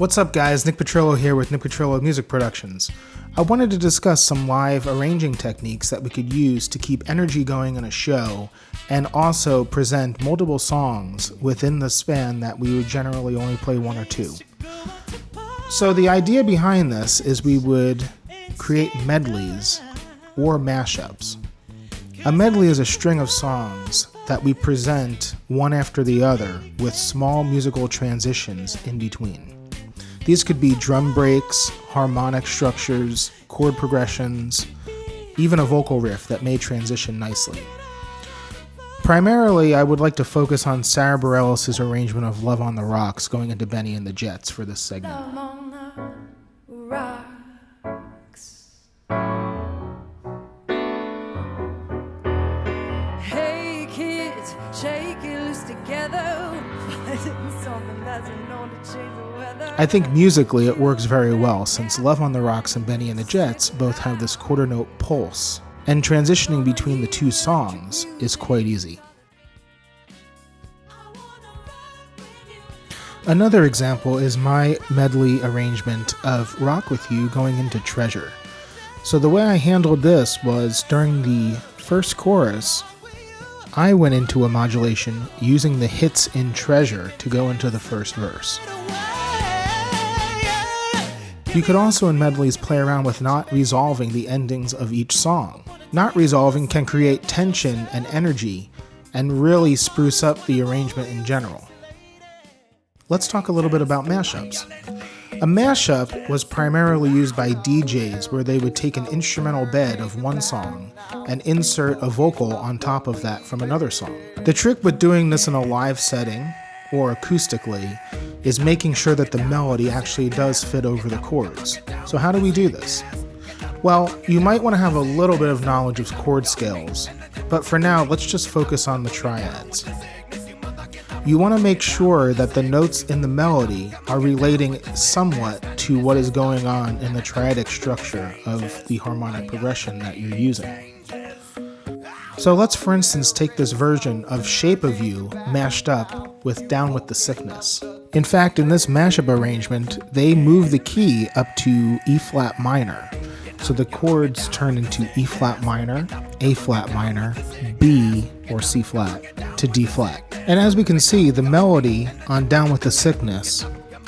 What's up guys, Nick Petrillo here with Petrillo Music Productions. I wanted to discuss some live arranging techniques that we could use to keep energy going in a show and also present multiple songs within the span that we would generally only play one or two. So the idea behind this is we would create medleys or mashups. A medley is a string of songs that we present one after the other with small musical transitions in between. These could be drum breaks, harmonic structures, chord progressions, even a vocal riff that may transition nicely. Primarily, I would like to focus on Sarah Bareilles' arrangement of Love on the Rocks going into Benny and the Jets for this segment. Love on the rocks. Hey kids, shake it loose together. Something that's known to change the weather. I think musically it works very well since Love on the Rocks and Benny and the Jets both have this quarter note pulse, and transitioning between the two songs is quite easy. Another example is my medley arrangement of Rock With You going into Treasure. So the way I handled this was during the first chorus, I went into a modulation using the hits in Treasure to go into the first verse. You could also in medleys play around with not resolving the endings of each song. Not resolving can create tension and energy and really spruce up the arrangement in general. Let's talk a little bit about mashups. A mashup was primarily used by DJs where they would take an instrumental bed of one song and insert a vocal on top of that from another song. The trick with doing this in a live setting or acoustically is making sure that the melody actually does fit over the chords. So how do we do this? Well, you might want to have a little bit of knowledge of chord scales, but for now let's just focus on the triads. You want to make sure that the notes in the melody are relating somewhat to what is going on in the triadic structure of the harmonic progression that you're using. So let's for instance take this version of Shape of You mashed up with Down with the Sickness. In fact, in this mashup arrangement, they move the key up to E flat minor. So the chords turn into E flat minor, A flat minor, B or C flat to D flat. And as we can see, the melody on Down with the Sickness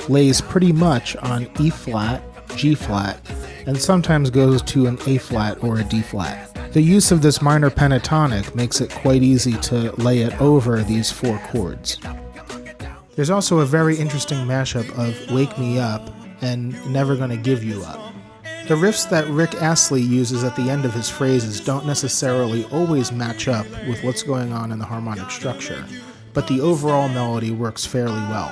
lays pretty much on E flat, G flat, and sometimes goes to an A flat or a D flat. The use of this minor pentatonic makes it quite easy to lay it over these four chords. There's also a very interesting mashup of Wake Me Up and Never Gonna Give You Up. The riffs that Rick Astley uses at the end of his phrases don't necessarily always match up with what's going on in the harmonic structure, but the overall melody works fairly well.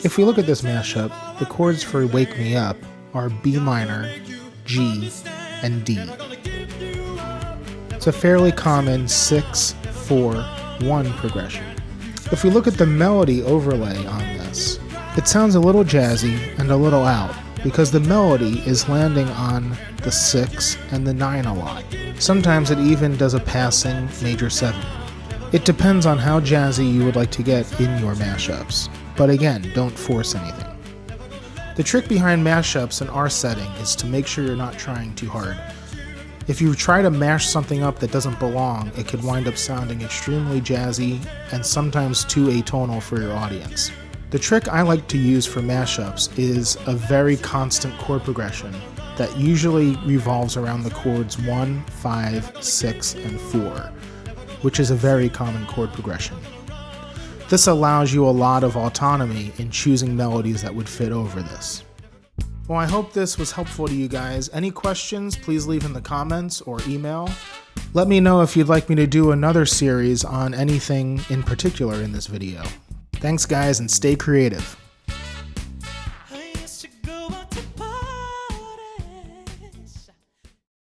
If we look at this mashup, the chords for Wake Me Up are B minor, G, and D. It's a fairly common 6-4-1 progression. If we look at the melody overlay on this, it sounds a little jazzy and a little out because the melody is landing on the 6 and the 9 a lot. Sometimes it even does a passing major 7. It depends on how jazzy you would like to get in your mashups, but again, don't force anything. The trick behind mashups in our setting is to make sure you're not trying too hard. If you try to mash something up that doesn't belong, it could wind up sounding extremely jazzy and sometimes too atonal for your audience. The trick I like to use for mashups is a very constant chord progression that usually revolves around the chords 1, 5, 6, and 4, which is a very common chord progression. This allows you a lot of autonomy in choosing melodies that would fit over this. Well, I hope this was helpful to you guys. Any questions, please leave in the comments or email. Let me know if you'd like me to do another series on anything in particular in this video. Thanks guys, and stay creative.